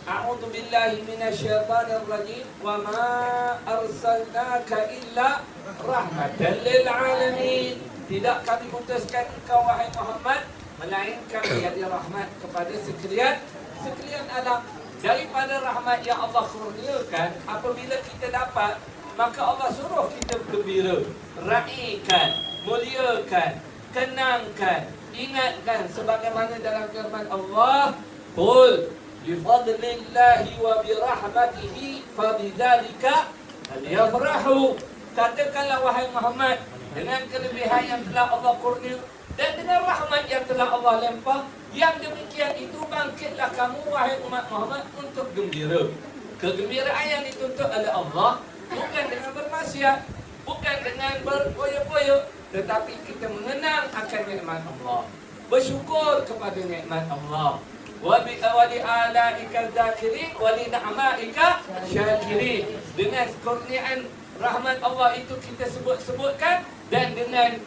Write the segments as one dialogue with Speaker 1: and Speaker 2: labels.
Speaker 1: A'udzu billahi minasyaitonir rajim. Wa ma arsalnaka illa rahmatan lil alamin. Tidak kami utuskan engkau wahai Muhammad melainkan menjadi rahmat kepada sekalian alam. Daripada rahmat yang Allah kurniakan, apabila kita dapat, maka Allah suruh kita bergembira, raikan, muliakan, kenangkan, ingatkan sebagaimana dalam firman Allah, qul bifadlillahi wa birahmatihi fabidzalika falyafrahu. Katakanlah wahai Muhammad, dengan kelebihan yang telah Allah kurnia dan dengan rahmat yang telah Allah lempah, yang demikian itu bangkitlah kamu wahai umat Muhammad untuk gembira. Kegembiraan yang dituntut oleh Allah bukan dengan bermaksiat, bukan dengan berpoyo-poyo, tetapi kita mengenang akan nikmat Allah, bersyukur kepada nikmat Allah. Wa bi alaika dzakirin wa li ni'maika syakirin. Dengan kurniaan rahmat Allah itu kita sebutkan, dan dengan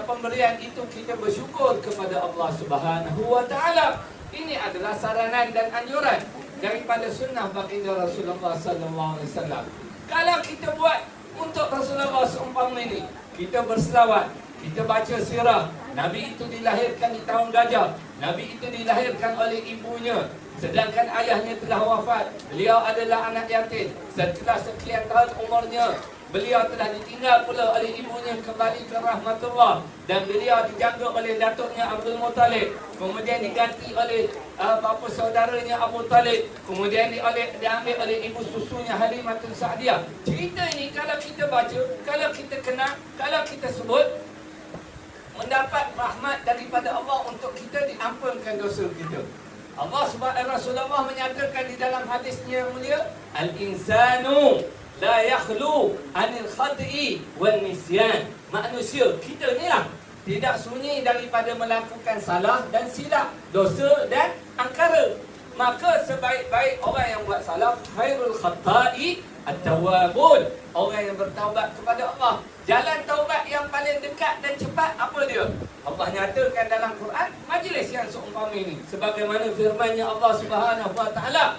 Speaker 1: pemberian itu kita bersyukur kepada Allah Subhanahu wa taala. Ini adalah saranan dan anjuran daripada sunnah baginda Rasulullah sallallahu alaihi wasallam. Kalau kita buat untuk Rasulullah seumpama ini, kita berselawat, kita baca sirah. Nabi itu dilahirkan di tahun gajah. Nabi itu dilahirkan oleh ibunya, sedangkan ayahnya telah wafat. Beliau adalah anak yatim. Setelah sekian tahun umurnya, beliau telah ditinggal pula oleh ibunya kembali ke rahmatullah, dan beliau dijaga oleh datuknya Abdul Muttalib, kemudian diganti oleh bapa saudaranya Abu Talib, kemudian diambil oleh ibu susunya Halimatul Sa'diyah. Cerita ini kalau kita baca, kalau kita kenal, kalau kita sebut, mendapat rahmat daripada Allah untuk kita diampunkan dosa kita. Allah Subhanahu Rasulullah menyatakan di dalam hadisnya yang mulia, al-insanu la yakhlu anil khati'i wal nisyan. Manusia kita ni lah tidak sunyi daripada melakukan salah dan silap, dosa dan angkara. Maka sebaik-baik orang yang buat salah, khairul khata'i at-tawwabun, orang yang bertaubat kepada Allah. Jalan taubat yang paling dekat dan cepat apa dia? Allah nyatakan dalam Quran majlis yang seumpama ini, sebagaimana firman-Nya Allah Subhanahu wa taala,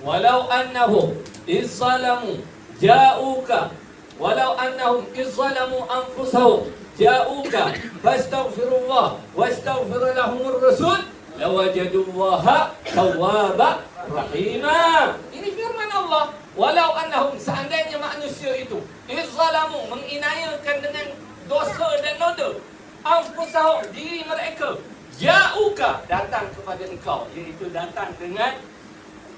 Speaker 1: walau annahum izzalamu ja'uka walau annahum izzalamu anfusahum ja'uka fastaghfirullah wastaghfir lahumur rasul lawajadullaha tawwaba rahima. Ini firman Allah. Walau annahum, seandainya manusia itu izzalamu, menginayakan dengan dosa dan noda, anfusahum, diri mereka, ja'uka, datang kepada engkau, iaitu datang dengan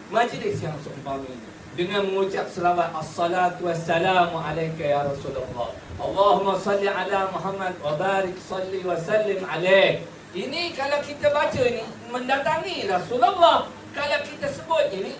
Speaker 1: majlis yang seumpama ini, dengan mengucap selawat assalatu wassalamu alaika ya Rasulullah, Allahumma salli ala Muhammad wa barik salli wa sallim alaih. Ini kalau kita baca ini mendatangi Rasulullah. Kalau kita sebut ini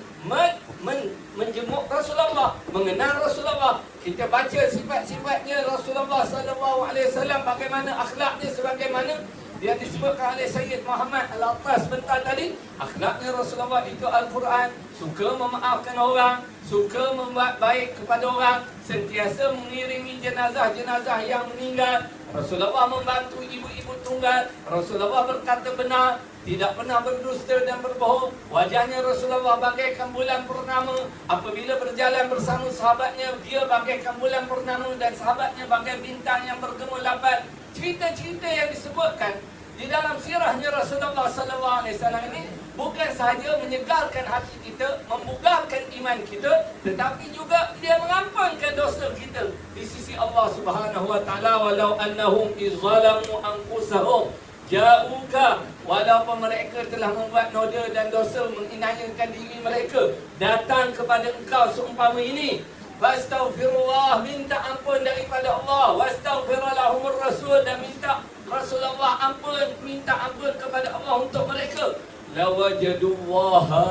Speaker 1: menjemuk Rasulullah, mengenal Rasulullah, kita baca sifat-sifatnya Rasulullah sallallahu alaihi wasallam, bagaimana akhlaknya, sebagaimana dia disebutkan oleh Sayyid Muhammad al-Attas sebentar tadi. Akhlaknya Rasulullah itu Al-Quran, suka memaafkan orang, suka membuat baik kepada orang, sentiasa mengiringi jenazah-jenazah yang meninggal. Rasulullah membantu ibu-ibu tunggal. Rasulullah berkata benar, tidak pernah berdusta dan berbohong. Wajahnya Rasulullah bagaikan bulan purnama. Apabila berjalan bersama sahabatnya, dia bagaikan bulan purnama dan sahabatnya bagai bintang yang bergemilapan. Cerita-cerita yang disebutkan di dalam sirahnya Rasulullah sallallahu alaihi wasallam ini bukan sahaja menyegarkan hati kita, membugarkan iman kita, tetapi juga dia mengampunkan dosa kita di sisi Allah Subhanahu wa taala. Walau annahum izzalamu anfusahum ja'uka, walaupun mereka telah membuat noda dan dosa, menginayakan diri mereka, datang kepada engkau seumpama ini, fastaghfirullah, minta ampun daripada Allah, wastaghfir lahumur rasul, dan minta Rasulullah ampun, minta ampun kepada Allah untuk mereka, lawajadullaha,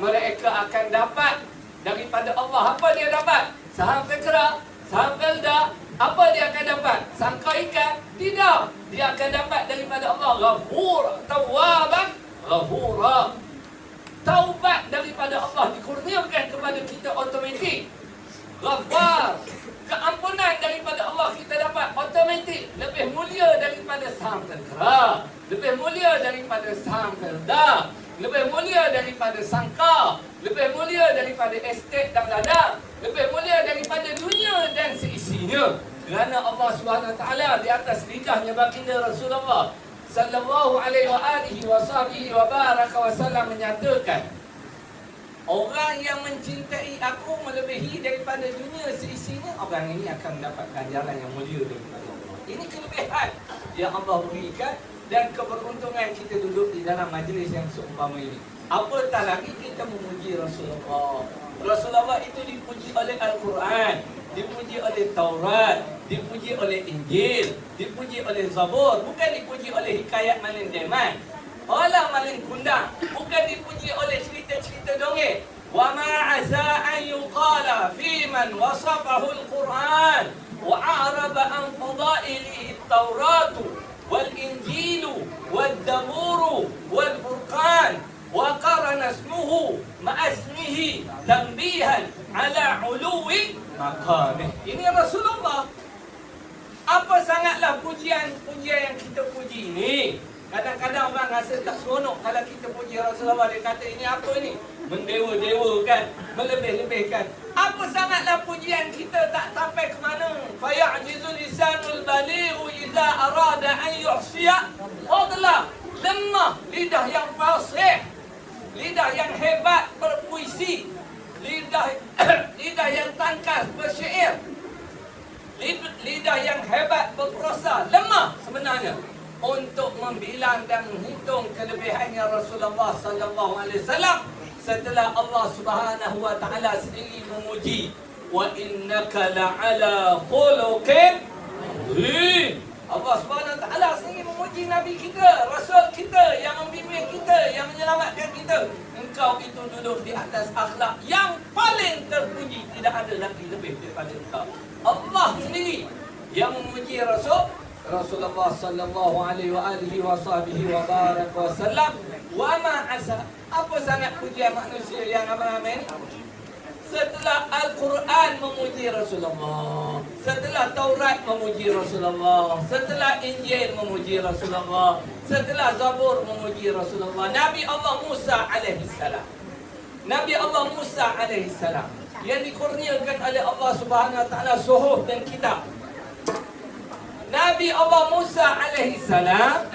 Speaker 1: mereka akan dapat daripada Allah. Apa dia dapat? Saham fikrah, saham felda. Apa dia akan dapat? Sangka ikan? Tidak. Dia akan dapat daripada Allah ghafur, tawwaban ghafura. Taubat daripada Allah dikurniakan kepada kita automatik. Ghafar, keampunan daripada Allah kita dapat automatik. Lebih mulia daripada saham fikrah, lebih mulia daripada saham felda. lebih mulia daripada sangka, lebih mulia daripada estet dan ladang, lebih mulia daripada dunia dan seisinya. Kerana Allah Subhanahu Wa Taala di atas lidahnya baginda Rasulullah sallallahu alaihi wa alihi wa sahbihi wa baraka wa sallam menyatakan, orang yang mencintai aku melebihi daripada dunia seisinya, orang ini akan mendapat ganjaran yang mulia daripada Allah. Ini kelebihan yang Allah berikan dan keberuntungan kita duduk di dalam majlis yang seumpama ini. Apatah lagi kita memuji Rasulullah. Rasulullah itu dipuji oleh Al-Quran, dipuji oleh Taurat, dipuji oleh Injil, dipuji oleh Zabur, bukan dipuji oleh hikayat Malin Deman, olah Malin Kundang, bukan dipuji oleh cerita-cerita dongeng. Wa ma asa an yuqala fi man wasafahu al-Quran wa a'raba an fadailihi at-Taurat wal Injil wal Zabur wal Furqan wa qarana ismuhu ma'a ismihi tanbihan ala uluwi maqamih. Ini Rasulullah. Apa sangatlah pujian yang kita puji ini. Kadang-kadang orang rasa tak seronok kalau kita puji Rasulullah. Dia kata ini apa ni? Mendewa-dewakan, melebih-lebihkan. Apa sangatlah pujian kita tak sampai ke mana. Faya'jizu lisanul balighu idza arada an yuhsiya fadla. Lemah lidah yang fasih, lidah yang hebat berpuisi, lidah yang tangkas bersyair, lidah yang hebat berprosa, lemah sebenarnya untuk membilang dan menghitung kelebihannya Rasulullah sallallahu alaihi wasallam setelah Allah Subhanahu wa taala sendiri memuji, wa innaka la'ala khuluqin azim. Allah Subhanahu wa taala sendiri memuji nabi kita, rasul kita yang membimbing kita, yang menyelamatkan kita. Engkau itu duduk di atas akhlak yang paling terpuji, tidak ada lagi lebih daripada engkau. Allah sendiri yang memuji Rasulullah sallallahu alaihi wa alihi wa sahbihi wa baraka wa sallam. Wa ma asa, apa sangat pujian manusia yang ramai ni? Setelah Al-Quran memuji Rasulullah, setelah Taurat memuji Rasulullah, setelah Injil memuji Rasulullah, setelah Zabur memuji Rasulullah, Nabi Allah Musa alaihi salam, Nabi Allah Musa alaihi salam yang dikurniakan oleh Allah Subhanahu wa taala suhuf dan kitab. Nabi Allah Musa alaihi salam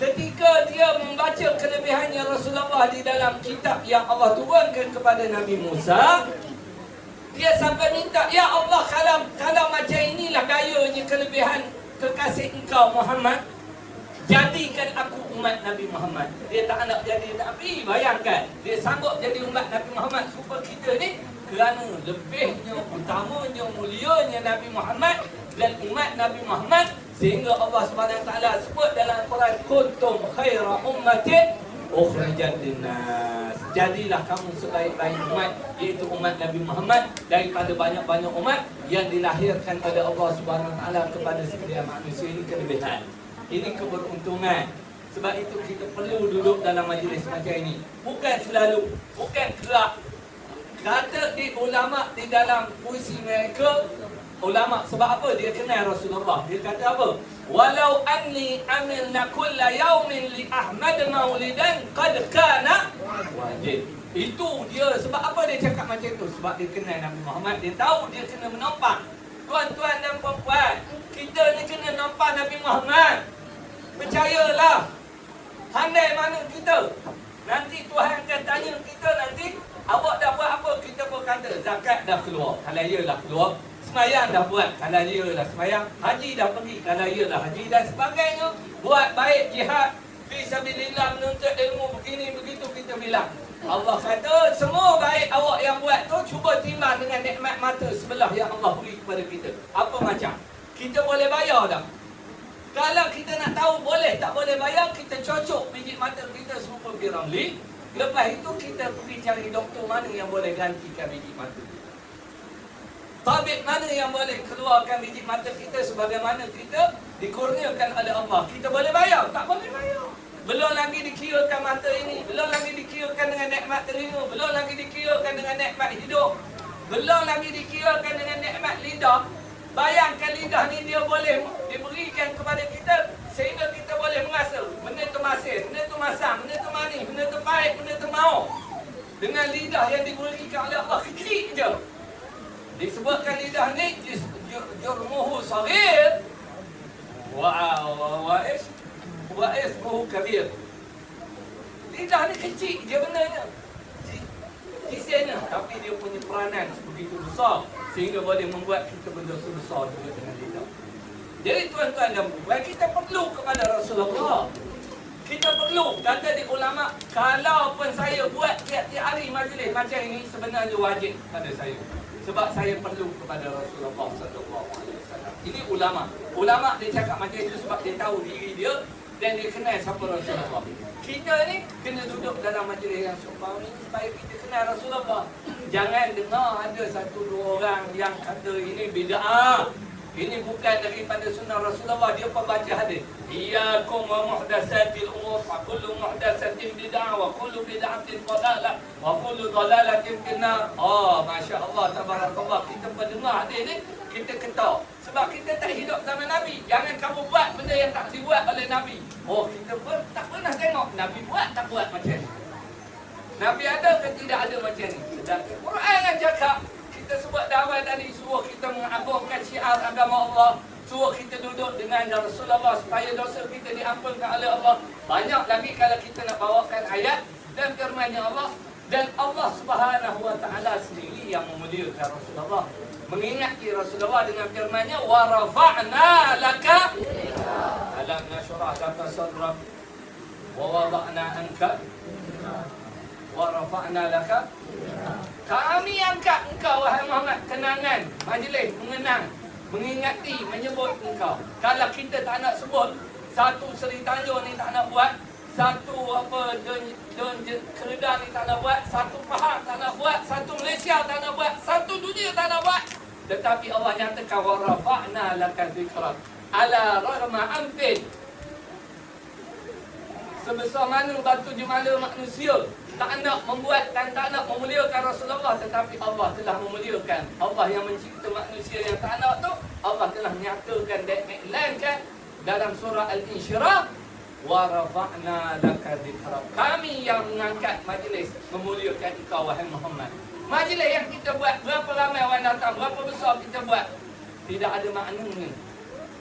Speaker 1: ketika dia membaca kelebihannya Rasulullah di dalam kitab yang Allah turunkan kepada Nabi Musa, dia sampai minta, ya Allah, kalau macam inilah gayanya kelebihan kekasih engkau Muhammad, jadikan aku umat Nabi Muhammad. Dia tak nak jadi Nabi, bayangkan. Dia sanggup jadi umat Nabi Muhammad supaya kita ni, kerana lebihnya, utamanya, mulianya Nabi Muhammad dan umat Nabi Muhammad, sehingga Allah Subhanahu wa taala sebut dalam Al-Quran, kuntum khaira ummatin ukhrijat linnas. Jadilah kamu sebaik-baik umat, iaitu umat Nabi Muhammad, daripada banyak-banyak umat yang dilahirkan oleh Allah Subhanahu wa taala kepada sekalian manusia. Ini kelebihan, ini keberuntungan. Sebab itu kita perlu duduk dalam majlis macam ini. Bukan selalu, bukan kerak. Kata di ulama di dalam puisi mereka, ulama sebab apa dia kenal Rasulullah? Dia kata apa? Walau anni amilna kulla yawmin li Ahmad maulidan qad kana wajib. Itu dia, sebab apa dia cakap macam tu? Sebab dia kenal Nabi Muhammad. Dia tahu dia kena menampak. Tuan-tuan dan puan-puan, kita ni kena nampak Nabi Muhammad. Percayalah. Handai mana kita. Nanti Tuhan akan tanya kita nanti, awak dah buat apa? Kita pun kata zakat dah keluar. Kalau iyalah keluar. Semayang dah buat, kalau iyalah semayang. Haji dah pergi, kalau iyalah haji dan sebagainya. Buat baik jihad fisabilillah, menuntut ilmu begini begitu, kita bilang. Allah kata semua baik awak yang buat tu, cuba timbang dengan nikmat mata sebelah yang Allah beri kepada kita. Apa macam? Kita boleh bayar tak? Kalau kita nak tahu boleh tak boleh bayar, kita cocok biji mata kita serupa Piramli. Lepas itu kita pergi cari doktor mana yang boleh gantikan biji mata kita. Tabib mana yang boleh keluarkan biji mata kita sebagaimana kita dikurniakan oleh Allah. Kita boleh bayar? Tak boleh bayar. Belum lagi dikirakan mata ini, belum lagi dikirakan dengan nikmat telinga, belum lagi dikirakan dengan nikmat hidup, belum lagi dikirakan dengan nikmat lidah. Bayangkan lidah ni dia boleh diberikan kepada kita sehingga kita boleh merasa benda tu masin, benda tu masam, benda tu dengan lidah yang diberikan oleh Allah kecil je. Disebutkan lidah ni jurmuhu saghir wa ismuhu kabir. Lidah ni kecil je benarnya, isinya, tapi dia punya peranan begitu besar sehingga boleh membuat kita berdosa besar juga dengan lidah. Jadi tuan-tuan dan puan, kita perlu kepada Rasulullah. Kita perlu, kata di ulama, kalau pun saya buat tiap-tiap hari majlis macam ini, sebenarnya wajib pada saya. Sebab saya perlu kepada Rasulullah sallallahu alaihi wasallam. Ini ulama. Ulama dia cakap macam itu sebab dia tahu diri dia dan dia kenal siapa Rasulullah. Kita ni kena duduk dalam majlis yang seumpama ini supaya kita kenal Rasulullah. Jangan dengar ada satu dua orang yang kata ini bid'ah, ini bukan daripada sunnah Rasulullah. Dia pembaca hadis. Iyyakum wa muhdatsatil umur, fa kullu muhdatsatin bid'ah wa kullu bid'atin dhalalah wa kullu dhalalatin finnar. Oh, masya-Allah, tabarakallah. Kita pendengar hadis ni, kita ketahui. Sebab kita tak hidup zaman Nabi. Jangan kamu buat benda yang tak dibuat oleh Nabi. Oh, kita pun tak pernah tengok Nabi buat, tak buat macam ni. Nabi ada ke tidak ada macam ni. Sedangkan Quran yang cakap, kita sebut dah awal tadi, suruh kita mengagungkan syiar agama Allah, suruh kita duduk dengan Rasulullah supaya dosa kita diampunkan oleh Allah. Banyak lagi kalau kita nak bawakan ayat dan firman-Nya Allah, dan Allah Subhanahu wa taala sendiri yang memuliakan Rasulullah, mengingati Rasulullah dengan firman-Nya, wa rafa'na laka alam nashrah laka sadrak wa wada'na anka wa rafa'na laka. Kami angkat engkau wahai Muhammad, kenangan majlis mengenang, mengingati, menyebut engkau. Kalau kita tak nak sebut, satu Seri Tanjung ni tak nak buat, satu apa Don Keredah ni tak nak buat, satu Pahang tak nak buat, satu Malaysia tak nak buat, satu dunia tak nak buat, tetapi Allah nyatakan wa rafa'na laka dzikrak ala rahma anfin. Sebesar mana batu jemala manusia tak nak membuat dan tak nak memuliakan Rasulullah, tetapi Allah telah memuliakan. Allah yang mencipta manusia yang tak nak tu, Allah telah menyatakan dan mengiklankan dalam surah Al-Insyirah, wa rafa'na laka dzikrak. Kami yang mengangkat majlis memuliakan engkau wahai Muhammad. Majlis yang kita buat, berapa ramai orang datang, berapa besar kita buat, tidak ada maknanya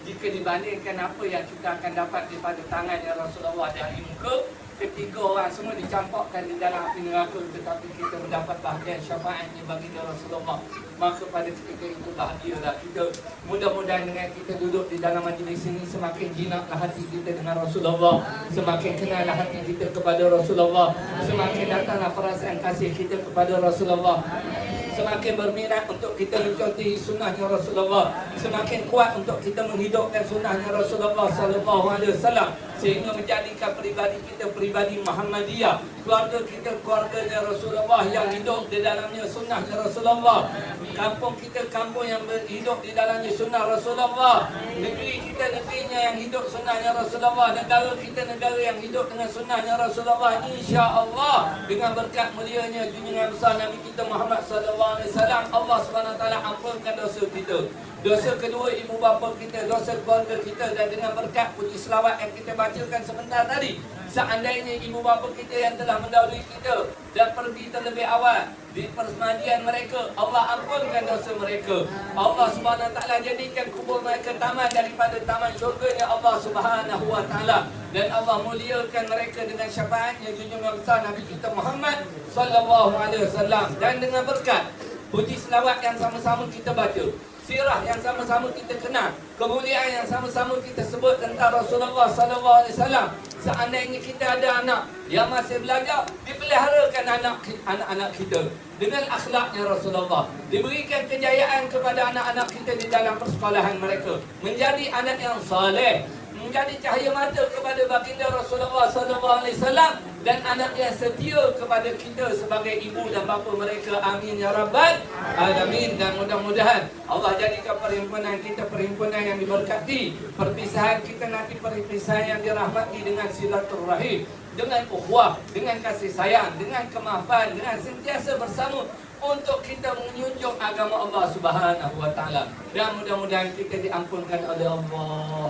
Speaker 1: jika dibandingkan apa yang kita akan dapat daripada tangannya Rasulullah dari muka. Ketiga orang semua dicampakkan di dalam api neraka, tetapi kita mendapat bahagian syafaatnya baginda Rasulullah. Maka pada ketika itu bahagialah kita. Mudah-mudahan dengan kita duduk di dalam majlis ini, semakin jinaklah hati kita dengan Rasulullah, semakin kenallah hati kita kepada Rasulullah, semakin datanglah perasaan kasih kita kepada Rasulullah, semakin berminat untuk kita mencontohi sunnahnya Rasulullah, semakin kuat untuk kita menghidupkan sunnahnya Rasulullah sallallahu alaihi wasallam, sehingga menjadikan peribadi kita peribadi Muhammadiyah, keluarga kita keluarganya Rasulullah yang hidup di dalamnya sunnahnya Rasulullah, kampung kita kampung yang hidup di dalamnya sunnah Rasulullah, negeri kita negerinya yang hidup sunnahnya Rasulullah, negara kita negara yang hidup dengan sunnahnya Rasulullah. Insya-Allah dengan berkat mulianya junjungan besar Nabi kita Muhammad sallallahu alaihi wasallam, Allah Subhanahu taala ampunkan dosa kita, dosa kedua ibu bapa kita, dosa keluarga kita, dan dengan berkat puji selawat yang kita bacakan sebentar tadi, seandainya ibu bapa kita yang telah mendahului kita dan pergi terlebih awal di persemadian mereka, Allah ampunkan dosa mereka. Allah Subhanahu wa taala jadikan kubur mereka taman daripada taman syurganya Allah Subhanahu wa taala, dan Allah muliakan mereka dengan syafaatnya junjungan besar Nabi kita Muhammad sallallahu alaihi wasallam. Dan dengan berkat puji selawat yang sama-sama kita baca, sirah yang sama-sama kita kenal, kemuliaan yang sama-sama kita sebut tentang Rasulullah sallallahu alaihi wasallam, seandainya kita ada anak yang masih belajar, dipeliharakan anak-anak kita dengan akhlaknya Rasulullah, diberikan kejayaan kepada anak-anak kita di dalam persekolahan mereka, menjadi anak yang saleh, menjadi cahaya mata kepada baginda Rasulullah sallallahu alaihi wasallam, dan anak yang setia kepada kita sebagai ibu dan bapa mereka. Amin ya rabbal alamin. Dan mudah-mudahan Allah jadikan perhimpunan kita perhimpunan yang diberkati, perpisahan kita nanti perpisahan yang dirahmati dengan silaturahim, dengan ukhuwah, dengan kasih sayang, dengan kemaafan, dengan sentiasa bersama untuk kita menjunjung agama Allah Subhanahu wa taala. Dan mudah-mudahan kita diampunkan oleh Allah.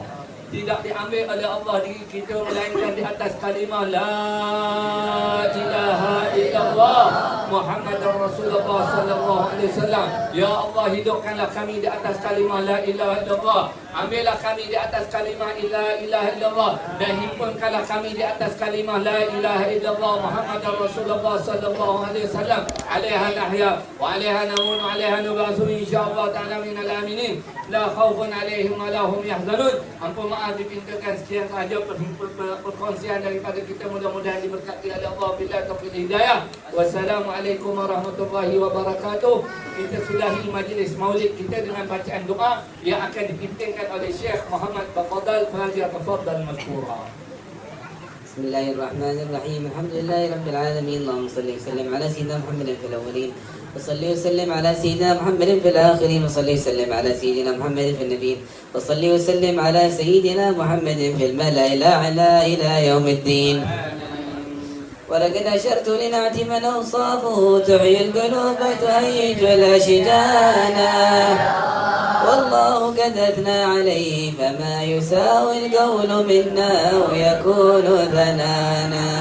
Speaker 1: tidak diambil oleh Allah diri kita melainkan di atas kalimah la ilaha illallah Muhammadar Rasulullah sallallahu alaihi wasallam. Ya Allah, hidupkanlah kami di atas kalimah la ilaha illallah. Ambillah kami di atas kalimah la ilaha illallah dan himpunkanlah kami di atas kalimah la ilaha illallah Muhammadar Rasulullah sallallahu alaihi wasallam. Alaiha nahya wa alaiha namun wa alaiha nub'atsu insyaallah ta'ala minal aminin. La khaufun alaihim wa la hum yahzanun. Ampun maaf dipintakan sekian sahaja perkongsian daripada kita, mudah-mudahan diberkati oleh Allah bila taufiq hidayah. Wassalamualaikum warahmatullahi wabarakatuh. Kita sudahi majlis maulid kita dengan bacaan doa yang akan dipimpinkan oleh Syekh Muhammad Tafadhal falyatafaddal mashkura.
Speaker 2: Bismillahirrahmanirrahim. Alhamdulillahi rabbil alamin. Allahumma salli wa sallim ala sayyidina Muhammadin fil awwalin wa salli wa sallim ala sayyidina Muhammadin fil akhirin wa salli wa sallim ala sayyidina Muhammadin fil nabiyyin wa salli wa sallim ala sayyidina Muhammadin fil mala'il a'la ila yaumiddin. ولقد أشرت لنعت من أوصافه تحيي القلوب وتهيج الأشجانا والله قد أثنى عليه فما يساوي القول منا ويكون ثنانا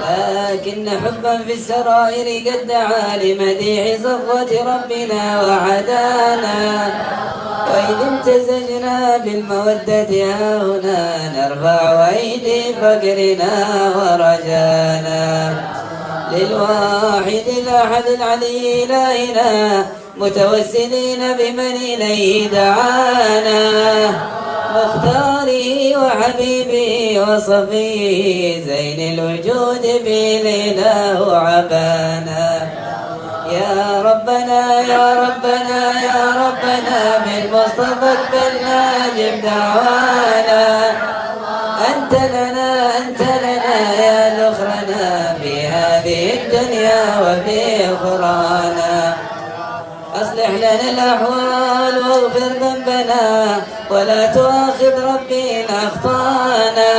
Speaker 2: لكن حبا في السرائر قد دعا لمديح صفوة ربنا وعدانا وإذ امتزجنا بالمودة هاهنا نرفع أيدي فقرنا ورجانا للواحد الأحد العلي إلهنا متوسلين بمن إليه دعانا مختاره وحبيبه وصفيه زين الوجود بالإله عبانا يا ربنا يا ربنا يا ربنا بالمصطفى اقبلنا جب دعوانا أنت لنا يا ذخرنا في هذه الدنيا وفي أخرانا أصلح لنا الأحوال واغفر ذنبنا ولا تؤاخذ ربي إن أخطأنا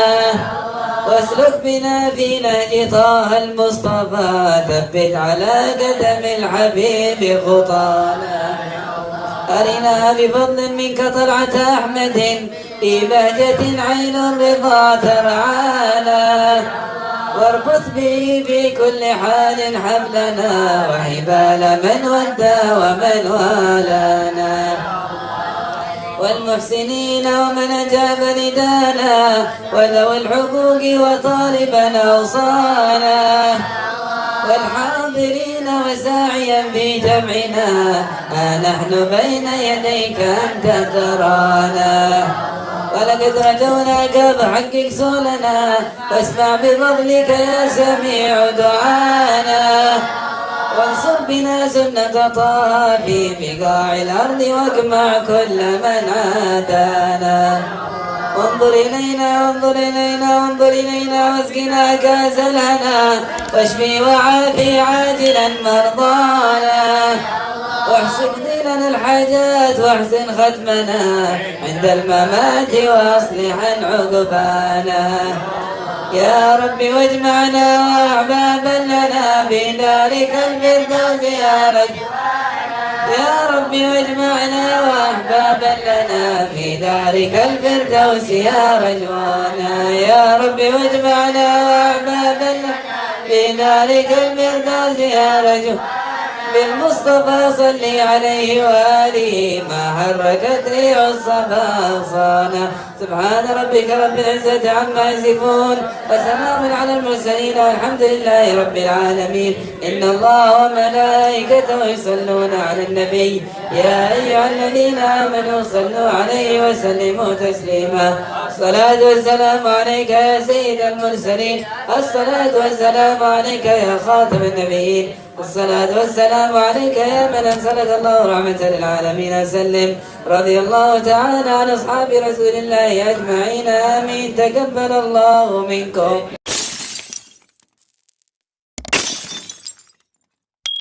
Speaker 2: واسلك بنا في نهج طه المصطفى ثبت على قدم الحبيب خطانا أرنا بفضل منك طلعة أحمد في بهجة عين الرضا ترعانا واربط به في كل حال حبلنا وحبال من ودى ومن والانا والمحسنين ومن أجاب ندانا وذوي الحقوق وطالبا أوصانا والحاضرين وساعيا في جمعنا نحن بين يديك أنت ترانا ولقد رجوناك فحقق سؤلنا واسمع بفضلك يا سميع دعانا وانصر بنا سنة طه في بقاع الأرض واجمع كل من عادانا وانظر إلينا واسقنا كاس الهنا واشفي وعافي عاجلا مرضانا واحسن لنا الحاجات واحسن ختمنا عند الممات واصلحا عقبانا يا رب واجمعنا واحبابا لنا في دارك الفردوس يا رب يا رب واجمعنا واحبابا لنا في دارك الفردوس يا رجوانا يا رب واجمعنا واحبابا لنا في دارك الفردوس يا رجوانا بالمصطفى صلي عليه وآله ما حركت ريح الصفا صانا سبحان ربك رب العزة عما يصفون وسلام على المرسلين والحمد لله رب العالمين. إن الله وملائكته يصلون على النبي يا أيها الذين آمنوا صلوا عليه وسلموا تسليما. الصلاة والسلام عليك يا سيد المرسلين الصلاة والسلام عليك يا خاتم النبيين الصلاة والسلام عليك يا من أرسلك الله رحمة للعالمين وسلم. رضي الله تعالى عن أصحاب رسول الله أجمعين آمين. تقبل الله منكم.